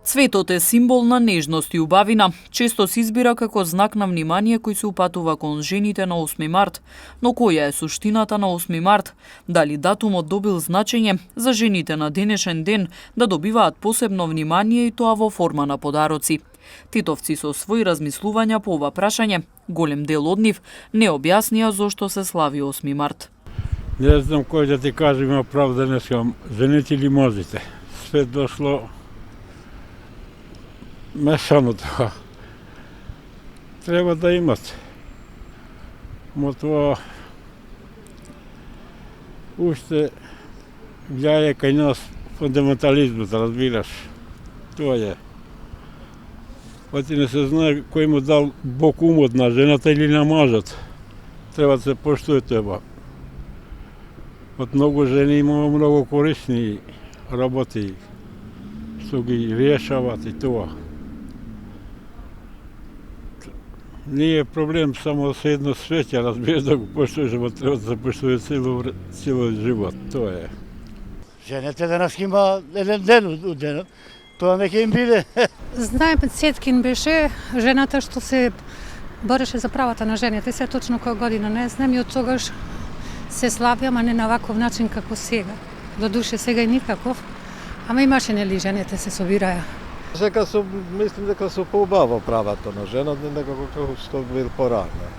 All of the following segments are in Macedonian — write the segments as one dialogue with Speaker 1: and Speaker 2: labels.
Speaker 1: Цветот е символ на нежност и убавина. Често се избира како знак на внимание кој се упатува кон жените на 8 март. Но која е суштината на 8 март? Дали датумот добил значење за жените на денешен ден да добиваат посебно внимание и тоа во форма на подароци? Титовци со своји размислувања по ова прашање, голем дел од нив не објаснија зошто се слави 8 март.
Speaker 2: Не знам кој да ти каже има прав да не скам. Жените или мозите? Све дошло мешано тоа. Треба да имат. Мо тоа уште влијае кај нас фундаментализмот, разбираш. Тоа е. Оти не се знае кој му дал Бог умот на жената или на мажот. Треба да се поштуе тоа. Од многу жени имamo многу корисни работи што ги решават и тоа. Не е проблем само со едно свеќе, разбираш да го поштуеш, ама треба да се поштуе цело живот, тоа е.
Speaker 3: Жените денес има еден ден у денот, тоа не ќе им биде.
Speaker 4: Знаем, Цеткин беше жената што се бореше за правата на жените, се точно која година не знам и од тогаш се слави, ама не на ваков начин како сега. До душе сега и никаков, ама имаше нели жените се собираја.
Speaker 5: Сега мислим дека се поубаво правата на жената, некако како што бил порано.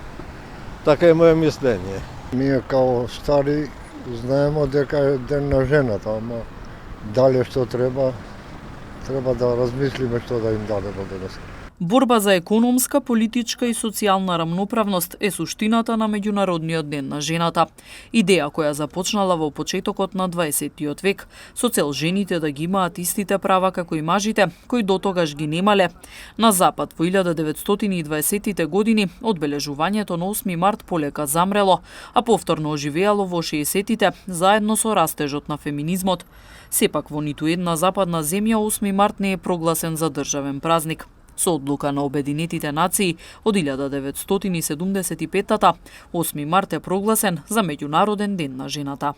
Speaker 5: Така е моје мислење.
Speaker 6: Ние као стари знаеме дека е ден на жената, ама дали што треба да размислиме што да им дадеме денес.
Speaker 1: Борба за економска, политичка и социјална рамноправност е суштината на Меѓународниот ден на жената. Идеја која започнала во почетокот на 20 век, со цел жените да ги имаат истите права како и мажите, кои дотогаш ги немале. На Запад во 1920 години одбележувањето на 8 март полека замрело, а повторно оживеало во 60-тите заедно со растежот на феминизмот. Сепак во ниту една западна земја 8 март не е прогласен за државен празник. Со одлука на Обединетите нации од 1975-та, 8 март е прогласен за Меѓународен ден на жената.